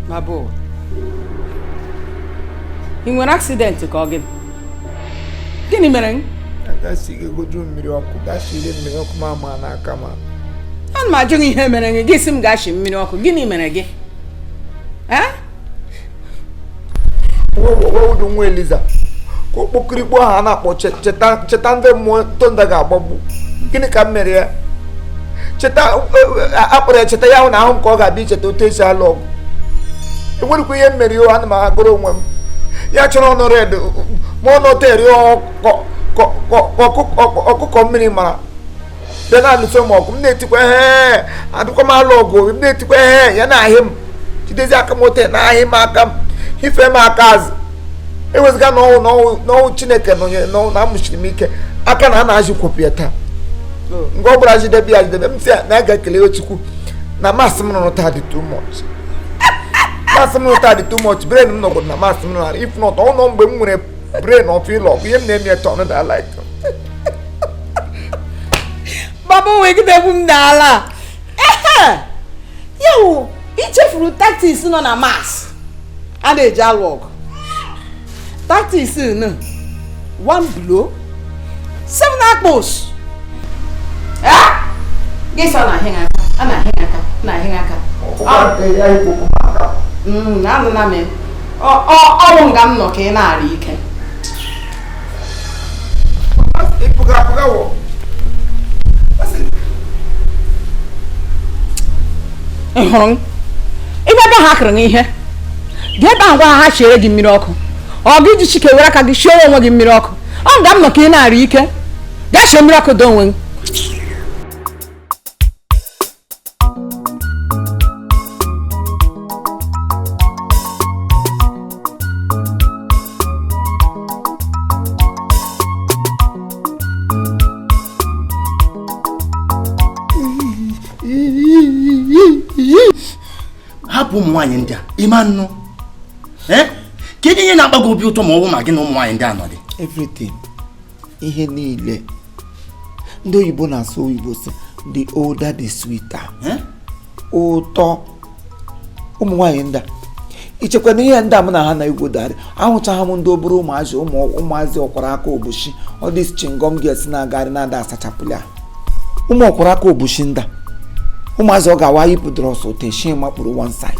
Mabo. You were an accident to call him. Gini mereng? That's a good room, Miracle. That's she didn't milk mamma and I come up. And my journey him and get some gash in Miracle. Guinea menage. Eh? What do we, Liza? Kokripo Hana or Chetande Tondaga Bobu. Guinea Cameria. Cheta Apre Chetaya now Koga Beach to taste our log. What we marry you and my grown one. Yachon red, monoterio, minima. Then I listen more. Native hair, I do come out logo, native hair, and I him. She does Akamote, I him, I come. He fell my cars. It was gone, no chineke, no, Namushimike. I can't ask you copieta. Go Brazil, the beer, the Naga Kiliochiku. Namasam not had it too much. Massimo had too much brain, no good, Massimo. If not, all no brain or feel of him, name your tongue that I like. Baba, wake the Bundala. Yo, each of you tactics on a mass. And a jalwalk. Tactics in 1 blow, 7 apples. Ah! Guess on a hanger, and a hanger. I'm the name. Oh, I'm not in a weekend. If I don't hack in here, get on one hash a miracle. Or give the chicken work at the show of a miracle. I'm not in a weekend. That's a miracle doing. Hapu mwanya ndia imanu kedu ihe na-agbago obi ụtọ ma ọ bụ ma gị na ụmụ nwanyị ndị anọ dị everything ihe niile ndị oyibo na-asụ oyibo sị the older the sweeter ụtọ ụmụ nwanyị ndị ichekwa na ihe ndị a m na ha na-egwu darị ahụchaghị m ndị obere ụmụazị ọkwara aka obushi ọ dị chingom ga-esi na-agarị na-ada asachapụli a ụmụ ọkwara aka obushi ndị ụmụazị ọ ga-awa yipụ drọs oteshi makpụrụ one side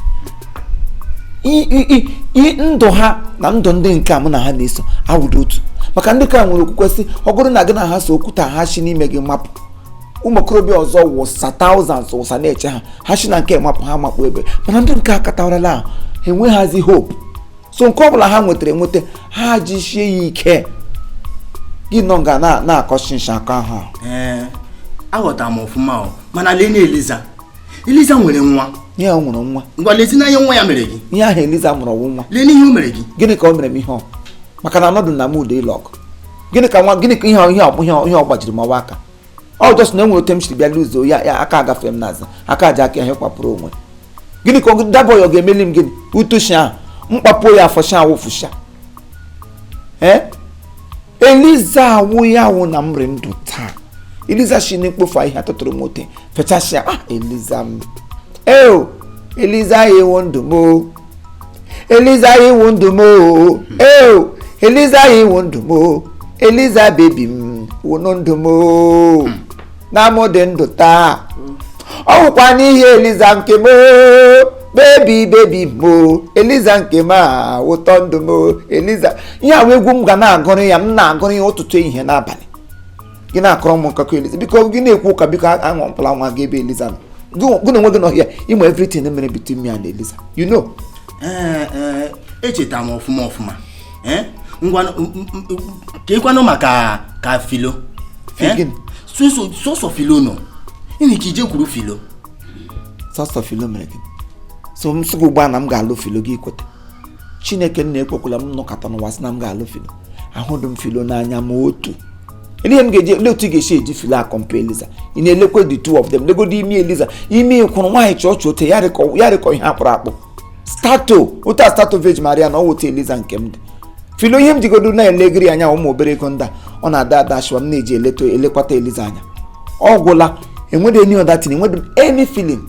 ndụ ha na ndụ ndị nke a mụ na ha na-eso awụdo otu maka ndị ka nwere okwukwe sị ọ bụrụ na gị na ha so okwuta ha shi n'ime gị mapụ ụmụ okorobịa ọzọ wụsa thousands wụsa na-eche ha shi na nke mapụ ha makpụ ebe mana ndị nke akatawarala ahụ enweghazi hope so nke ọbụla ha nwetara enweta ha jisie ya ike gị nọ nga na-akọchinsha aka ahụ aghọtara m ọfụma mana lee na Eliza nwere nwa ya nwere nwa ngwa lezi na ihe nwa ya mere gị ihe ahụ Eliza mụrụ ọwụ nwa lee n'ihe o mere gị gịnị ka o mere m ihe ọ maka na anọdụ na m ude ịlọ ọgụ gịnị ka ihe ọ gbajiri m ọwa aka ọ jọs na enwere ote m chiri bịa luzo ya aka agafe m n'azụ aka aja aka ihe kwapụrụ onwe gịnị ka dabọ ya ọ ga-emeli m gịnị utoshi ahụ mkpapụ ya afọsha awụfụsha Eliza awụ ya awụ na m ri ndụ taa Eliza shi n'ekpofu ihe atụtụrụ m ote fechasịa Eliza m Eliza iwu ndụ m Eliza iwu ndụ m Eliza iwu ndụ m Eliza bebi m wụnụ ndụ m na mụ dị ndụ taa ọ hụkwa n'ihe Eliza nke m bebi m Eliza nke m ụtọ ndụ m Eliza ihe ahụ egwu m ga na-agụrụ ya m na-agụrụ ya ụtụtụ ihe n'abalị gị na-akọrọ m nkakọ Eliza biko gị na-ekwu ụka biko aṅụ mkpụrụ nwa gị ebe Eliza nọ gị na onwe gị n'ọhịa ịma everything mere between me and Eliza you know echeta m ọfụma ngwa ka ịkwanụ maka ka filo sọsọ filo nọ Ini ki je kwuru filo. Sọsọ filo mere gị. So m sị gị ugbu a na m ga-alụ filo gị ikwete. Chineke na-ekwekwala m nọkọta n'ụwa sị na m ga-alụ filo. Ahụdụ m filo n'anya ma otu. Ihe m ga-eji ele otu ga-esi eji filo akọmpa Eliza. Ị na-elekwe the two of them. Legodo imi Eliza. Imi kwụrụ nwaanyị chọọchị ote ya rịkọ ihe akpụrụ akpụ. Ụta stato Virgin Maria na ọwụta Eliza nke m dị. Filo ihe m jigodo na-elegiri anya ụmụ obere ego ndị a ọ na-ada adashwa m na-eji elekwata Eliza anya. Ọ gwụla enwede any other thing, enwede any feeling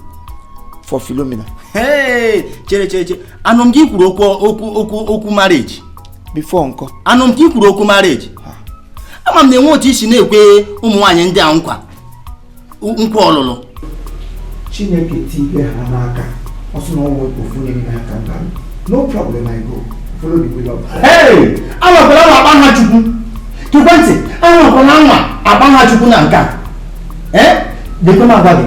for Philomena. Hey, chere. Anụm gị kwuru okwu marriage. Before nko. Anụm gị kwuru okwu marriage. Ama m na-enwe otu isi na-ekwe ụmụ nwaanyị ndị a nkwa ọlụlụ. Chineke tibe ha n'aka. Also no work ofu nye na aka nda. No problem, I go. Follow the will of God. Hey, amakwala nwa akpa ha Chukwu. Tukwentị, amakwala nwa akpa ha Chukwu na nka. Dekwe m agwa gị.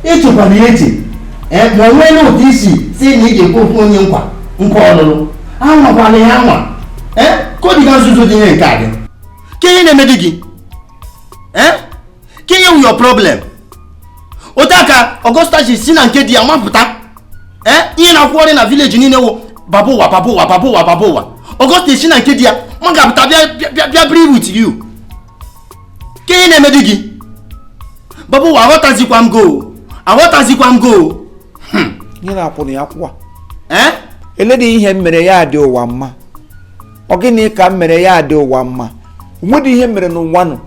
Ịchekwa na eche. Ma o nwee n'otu isi si na ị ga-ekwe okwu onye nkwa ọlụlụ. Anwakwala ya anwa. Ka ọ dịga nzuzo dị ihe nke a gị. Ka ihe na-eme di gị? Ka ihe wu your problem? OTA-AKARA Augusta ji si na nke di ya mapụta. Ihe na-akwụ ọrịa na village niile wụ baba ụwa. Augusta si na nke di ya ma ga-apụta bịa biri with you. Ka ihe na-eme di gị? Baba ụwa aghọtazikwa m go. Ihe na-akwụ na ya kwụwa. Eledi ihe mere ya dị ụwa mma. Ọ gịnị ka mere ya dị ụwa mma? Nwedị ihe mere n'ụwa nọ.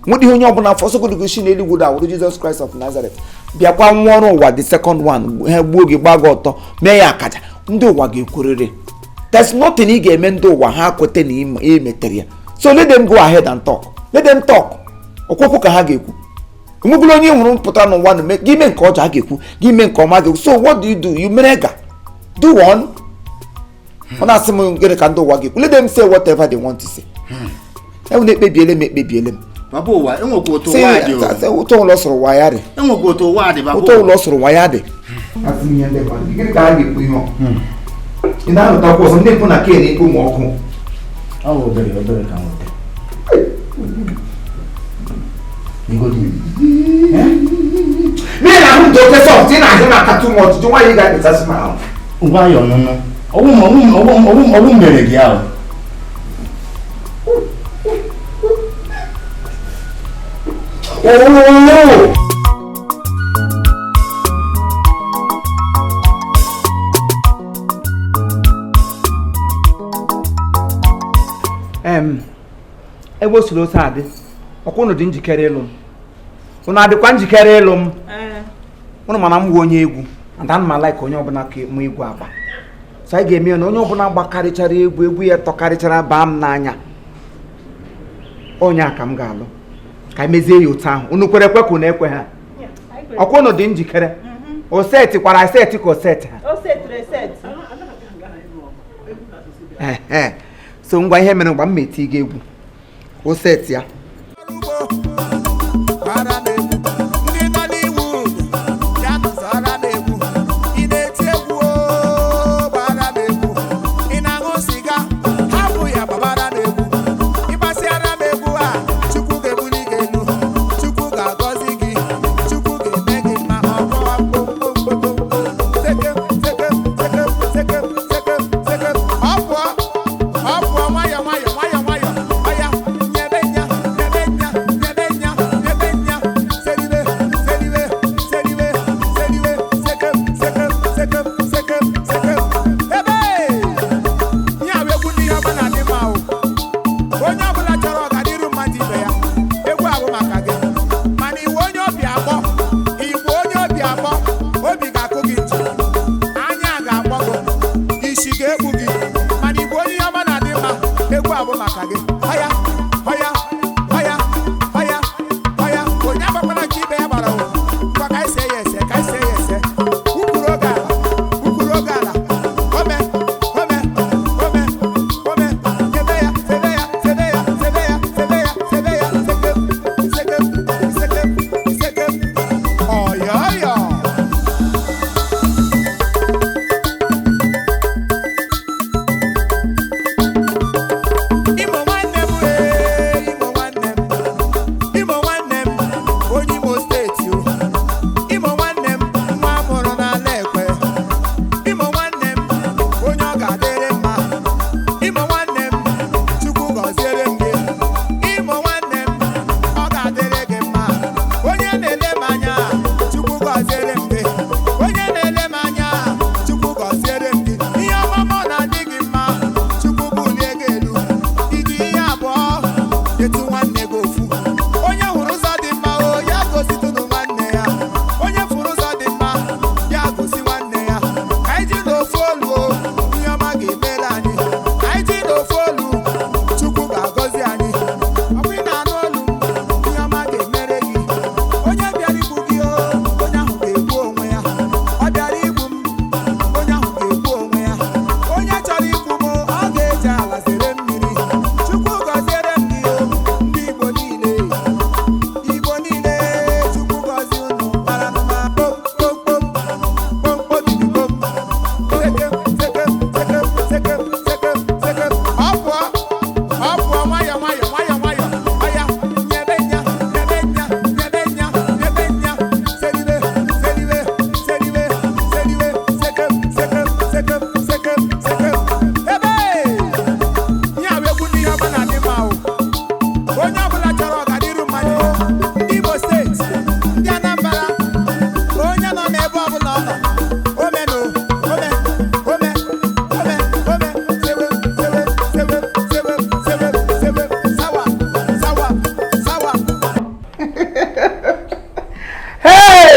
Nwedị onye ọbụla afọ sogodo si n'eluigwe da wụrụ Jesus Christ of Nazareth. Bịakwa nwa ọrụ ụwa the second one ha gbuo gị gbaga ọtọ mee ya akaja. Ndị ụwa ga-ekwerere. There's nothing ị ga-eme ndị ụwa ha kwete na emetere ya. So let them go ahead and talk. Let them talk. Okwukwu ka ha ga-ekwu. Umugolo onye hụrụ mpụta n'ụwa nọ gị mee nke ọjọọ ha ga-ekwu, gị mee nke ọma ga-ekwu. So what do? You merega. Do one. Ọ na-asị m gịnị ka ndị ụwa ga-ekwu. Let them say whatever they want to say. Ekpebiele m. Baba ụwa enwekwa otu ụwa dị o. Ụtọ ụlọ sụrụ ụwa ya dị. Enwekwa otu ụwa dị baba. Ụtọ ụlọ sụrụ ụwa ya dị. Asị m ihe ndị mmadụ. Gịnị ka ha ga-ekwu ihe ọ? Ị na-ahụtakwa ọzọ ndị mpụ na kee na-ekwu ma ọkụ. Ọ bụ obere ka nweta. N'ihi na ahụ dị oke sọft ị na-ahụ maka too much jụ nwaanyị ga-ekpechasị ma ahụ. Ngwa ya ọnụnụ. Ọwụ mere gị ahụ. Ebe o siri otu adị ọkwa unu dị njikere ịlụ m. Unu adịkwa njikere ịlụ m? Unu mana m bụ onye egwu and ana m like onye ọbụla ka mụ egwu agba. So anyị ga-eme na onye ọbụla gbakarịchara egwu ya tọkarịchara baa m n'anya. Onye a ka m ga-alụ ka emezie ya otu ahụ. Unu kwere ekwe ka unu ekwe ha? Ọkwa unu dị njikere? O setikwara eseti ka o seti ha? O setiri eseti. So ngwa ihe mere mgbe m meti gị egwu o seti ya.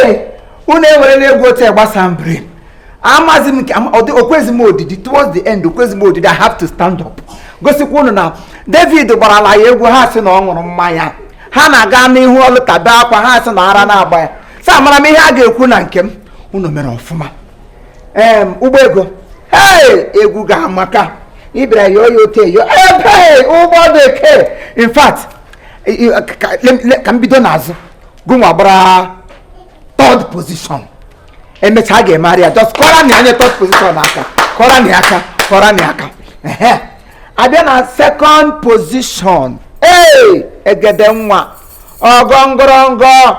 Hey! Unu enwere ego otu gbasa brain. Amazi m okwezi m odidi towards the end okwezi m odidi I have to stand up. Gosikwa unu na David gbarala ya egwu ha sị na ọ ṅụrụ mmanya. Ha na-aga n'ihu ọlụ tabe akwa ha sị na ara na-agba ya. Sa mara m ihe a ga-ekwu na nke m. Unu mere ọfụma. Ụgbọ ego. Hey! Egwu ga-amaka. Ibra yo teyo. Hey! Ụgbọ bekee. In fact, ka m bido n'azụ. Gụnwa gbara third position. Emecha ga-emari ya. Just kọra na anya third position aka. Kọra na aka. Abịa na second position. Hey! Egede nwa. Ọgọngọrọngọ.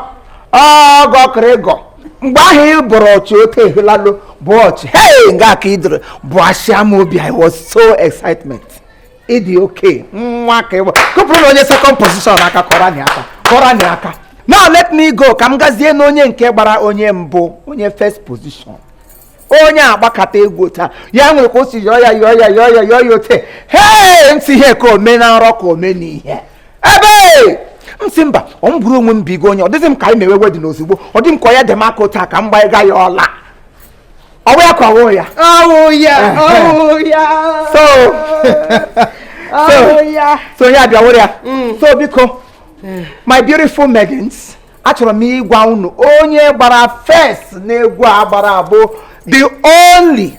Ọgọkịrịgọ. Mgbe ahụ ị bụrụ ọchị ote ehulalụ bụ ọchị. Hey! Nga aka idoro bụ asịa m obi. I was so excitement. Ịdị okay. Nwa ka ịgba. Kụpụrụ na onye second position aka kọra na aka. Now let me go. Ka m gazie na onye nke gbara onye mbụ. Onye first position. Onye agbakata egwu taa. Ya nwere ka o si yọọ ya ote. Hey! Ntị ihe ka ome na nrọ ka ome n'ihe. Ebe! Nsị mba, ọ m bụrụ onwe m bigo onye. Ọ dịzị m ka anyị mewe wedin ozugbo. Ọ dị m ka ọ ya dị m aka taa ka m gbaa ya ọla. Ọwụ ya ka ọwụ ya. So ya bịa wụrụ ya. So biko, my beautiful Megans, achọrọ m ịgwa unu onye gbara first na-egwu a gbara abụ the only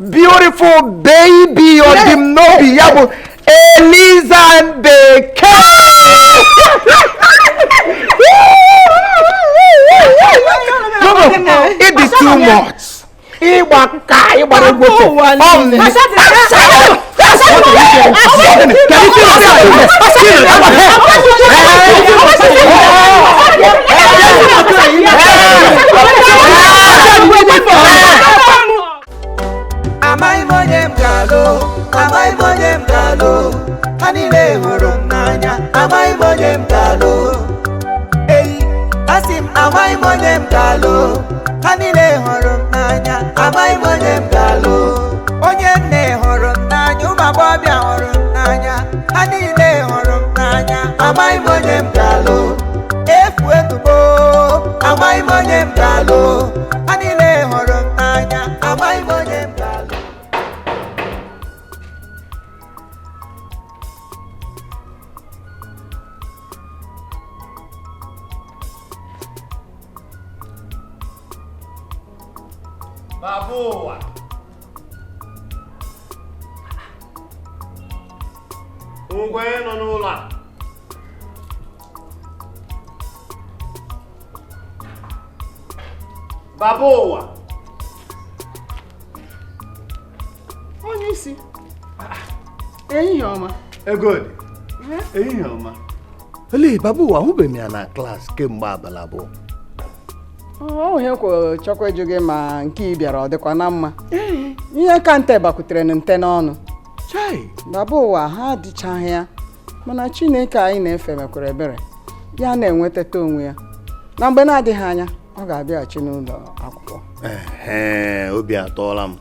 beautiful baby or the nobi ya bụ Eliza Bekee. It is too much. Ịgbara egwu Amaghị m onye m ga-alụ, ha niile hụrụ m n'anya. Amaghị m onye m ga-alụ, asị m amaghị m onye m ga-alụ, ha niile hụrụ m n'anya. Amaghị m onye m ga-alụ, onye nne hụrụ m n'anya, ụmụ agbọghọbịa hụrụ m n'anya, ha niile hụrụ m n'anya. Amaghị m onye m ga-alụ, efu etubo. Amaghị m onye m ga-alụ, ha niile hụrụ m n'anya. Amaghị m onye m ga-alụ. Baboa. Ngwe nọ n'ụlọ a. Baboa. Onye isi. Ehihie ọma. Good. Ehihie ọma. Ele Baboa hụbeghị m ya na klaasị kemgbe abalị abụọ. Ihe kwụ chọkwa ịjụ gị ma nke ị bịara ọ dịkwa na mma. Ihe ka nte bakwutere nte n'ọnụ. Chai. Baboa ha adịchaghị ya. Mana Chineke anyị na-efe mekwara ebere. Ya na-enwetata onwe ya. Na mgbe na-adịghị anya, ọ ga-abịaghachi n'ụlọ akwụkwọ. Obi atọọla m.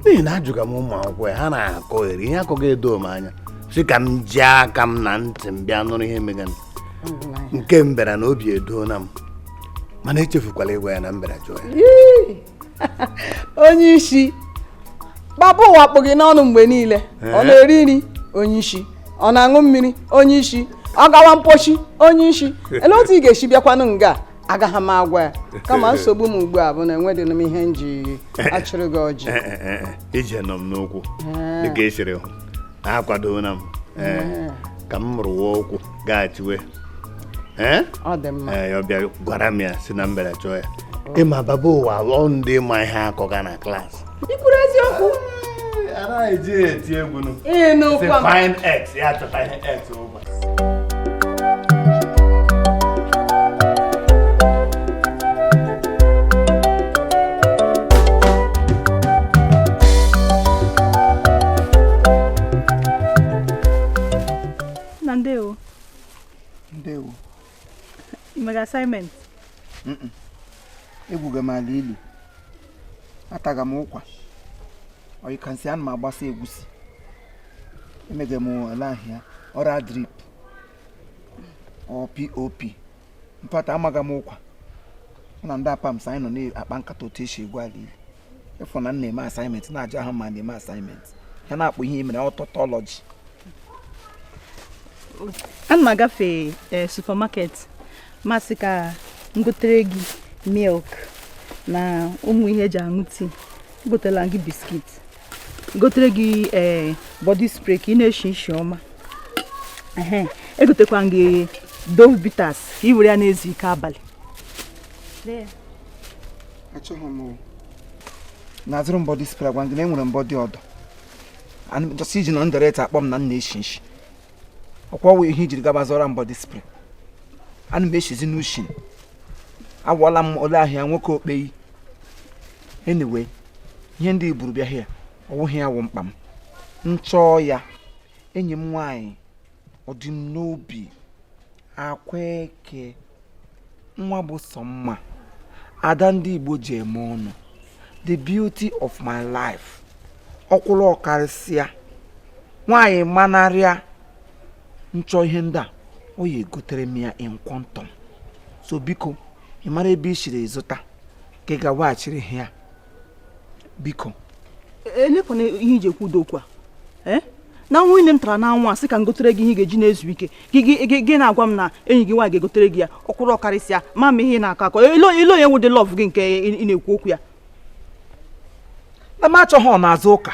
N'ihi na ajụga m ụmụ akwụkwọ ya, ha na-akọgheri ihe akọghị edo m anya. Sị ka m jee aka m na ntị m bịa nụrụ ihe megana. Nke m bịara na obi edoona m. Mana echefukwala ịgwa ya na mbere jụọ ya. Onye isi Baboa kpụ gị n'ọnụ mgbe niile. Ọ na-eri nri onye isi, ọ na-aṅụ mmiri onye isi, ọ gawa mpochi onye isi. Ele otu ị ga-esi bịakwanụ nga agaghị m agwa ya. Kama nsogbu m ugbu a bụ na enwedịghị m ihe m ji achịrị gị ọjị. Ije nọ m n'okwu dịka esiri hụ akwadoona m ka m rụwa okwu gaghachiwe. Ọ dị mma. Ya bịa gwara m ya si na mbere chọọ ya. Ịma Baboa ọ ndị ma ihe akọga na klaasị. Ikwuru eziokwu. Anaghị eji eti egwu nụ. N'okwu a. Fine X ya chọta ihe X ụgwa. Ndewo. Ndewo. You make assignment. Egwuga m ala ili. Ataga m ụkwa. Or you can see ana m agbasa egusi. emege m ala ahịa ọra drip ọ POP mpata amaga m ụkwa na ndị apa m anyị nọ na-akpa nkata otu esi egwu ala ile ịfụ na na-eme assignment na-aja ha ma na-eme assignment ya na-akpọ ihe mere ọtọtọlọji. Ana m agafe supermarket masị ka m gotere gị milk na ụmụ ihe eji aṅụ tii, gotela gị biskit, gotere gị body spray ka ị na-eshi isi ọma, egotekwa gị Dove bitters ka ị were ya na-ezu ike abalị. Achọghị m na-azụrụ m body spray gwa gị na enwere m body ọdọ just iji nọ ndịrịta akpọ m na m na-eshi nshi ọkwa ọwụ ihe ijiri gaba zọrọ m body spray. Ana m eshizi n'ushin agwọla m ole ahịa nwoke okpeyi. Anyway, ihe ndị iburu bịa hịa ọwụghị ya wụ mkpa m nchọọ ya. Enyi m nwaanyị ọ dị m n'obi akwa eke nwa bụ sọ mma ada ndị Igbo ji eme ọnụ, the beauty of my life, ọkwụrụ ọkarịsịa nwaanyị manarịa. Nchọ ihe ndị a o ya egotere m ya in quantum. So biko ị mara ebe i shiri zụta ka ị ga-weghachiri ya biko. Elekwana ihe iji ekwudo okwu a na nwunye m tara na nwa sị ka m gotere gị ihe ga-eji na-ezu ike gị na-agwa m na enyi gị nwaanyị ga-egotere gị ya ọkwụrụ ọkarịsịa ma m ihe na-akọ akọ ilo onye nwụdị lọv gị nke ị na-ekwu okwu ya. Na m achọghị ọ na-azụ ụka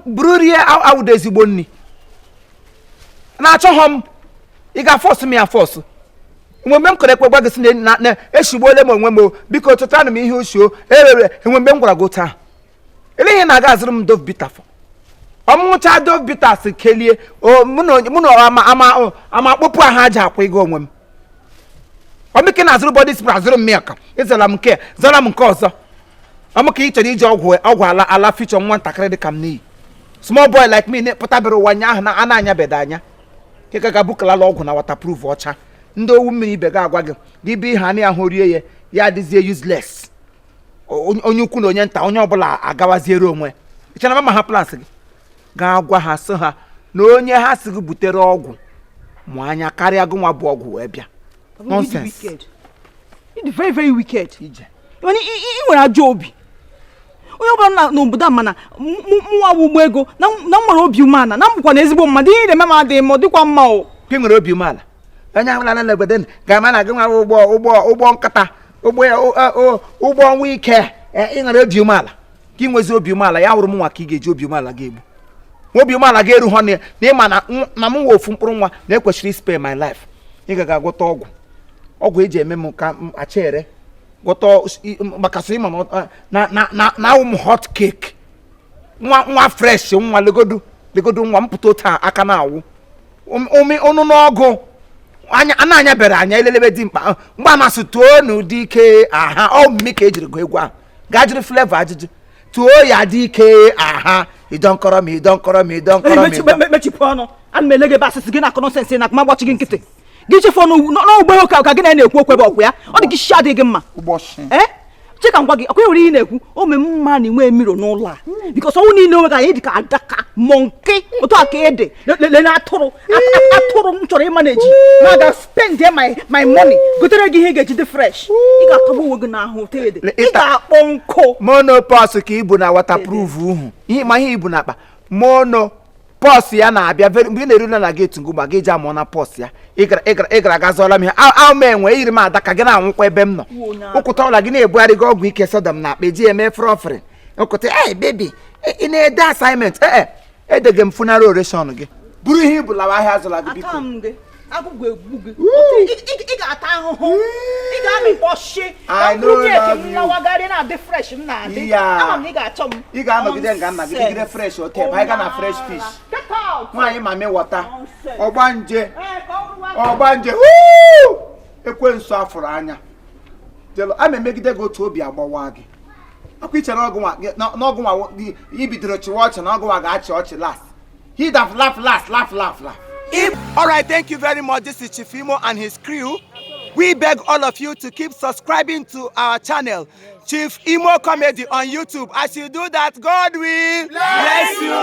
bụrụrie awụda ezigbo nri na-achọghọ m ị ga-afọsụ m ya afọsụ. Mgbe m kọrọ ekpe gwa gị sị na eshigbuole m onwe m biko tụtara m ihe ochie enwe m gwara gị taa ele ihe na-aga azụrụ m Dove bitters ọmụcha Dove bitters kelie mụ na ama akpụpụ ahụ aja akwa ego onwe m ọmịke na-azụrụ body spray azụrụ m milk ịzara m nke zara m nke ọzọ ọmụka ị chọrọ iji ọgwụ ala fichọ nwa ntakịrị dị ka m n'iyi small boy like me na-epụtabere ụwa anya ahụ na a na-anyabeda anya ka ga bukalala ọgwụ na waterproof ọcha ndị owu mmiri ibe ga-agwa gị ibe ihe anị ahụ rie ya adịzie useless. Onye ukwu na onye nta onye ọbụla agawaziere onwe ịchana ma ha plans gị ga-agwa ha sị ha na onye ha si gị butere ọgwụ ma anya karịa gị nwa bụ ọgwụ wee bịa. Nonsense. It's very very wicked. Ị nwere ajọ obi. Onye ọbụla n'obodo a mana nwa ụgbọ ego na nwere obi umeala na mbụkwa na ezigbo mmadụ ihe na-eme ma dị ma ọ dịkwa mma o. Ka nwere obi umeala onye ahụla na obodo ga-ama na gị nwa ụgbọ nkata ụgbọ ọnwa ike ị nwere obi umeala ka ị nwezi obi umeala ya wụrụ m nwa ka ị ga-eji obi umeala ga-egbu obi umeala ga-eru ha na ịma na m nwe ofu mkpụrụ nwa na-ekwesịrị spare my life. Ị ga agwọta ọgwụ eji eme m ka m achere gwọta maka sị ịma na awụ m hot cake nwa fresh nwa legodu nwa mpụta taa aka na-awụ ọnụ n'ọgụ anya bere anya elelebe dị mkpa mgbe amasị too n'ụdị ike aha ọmụmị ka ejiri gụ egwu ahụ gaa jiri flavor ajụjụ too ya dị ike aha ịdọnkọrọ m mechipụ ọnụ ana m ele gị ebe asịsị gị na-akọ nọsensị na akụma gbachi gị nkịtị gị chefu n'ụgbọ ka gị na-ekwu okwu ebe ọkụ ya ọ dị gị shi adịghị gị mma cheka ngwa gị ọkwa nwere ihe na-ekwu o mee mma na inwe mmiri n'ụlọ a bikọs ọnwụ niile onwe ka anyị dị ka adaka mọnke otu aka ede lele atụrụ m chọrọ ịma na-eji na aga spend my money gotere gị ihe ga-eji dị fresh ị ga-atọgbu onwe gị n'ahụ ede ị ga-akpọ nkụ monopos ka ibu na waterproof uhu ihe ibu na akpa monopos ya na-abịa mgbe ị na-erule na gate ngụgba gị eji amụọ na pos ya ị gara aga zọla m ha ahụ enwe iyiri m ada ka gị na-anwụkwa ebe m nọ ụkwụta ọla gị na-ebugharị gị ọgwụ ike sodom na akpa eji eme frọfrị ụkwụta bebi ị na-ede assignment edege m funara oreshọn gị bụrụ ihe ibu lawa ahịa azụla gị biko agụgụ egbu gị ị ga-ata ahụhụ ị ga-amịkpọ shi nwagharị na-adị fresh m na-adị ama m na ị ga-achọ m ị ga-anọgide nga nna gị dịgide fresh ote anyị ga na fresh fish nwaanyị mami wọta ọgbanje ekwensu afụrụ anya a ma emegide gị otu obi agbawa gị akwa iche n'ọgụ nwa gị ibidoro chịwa ọchị na ọgụ nwa ga-achị ọchị last he that laugh. All right, thank you very much. This is Chief Imo and his crew. We beg all of you to keep subscribing to our channel, Chief Imo Comedy on YouTube. As you do that, God will bless you.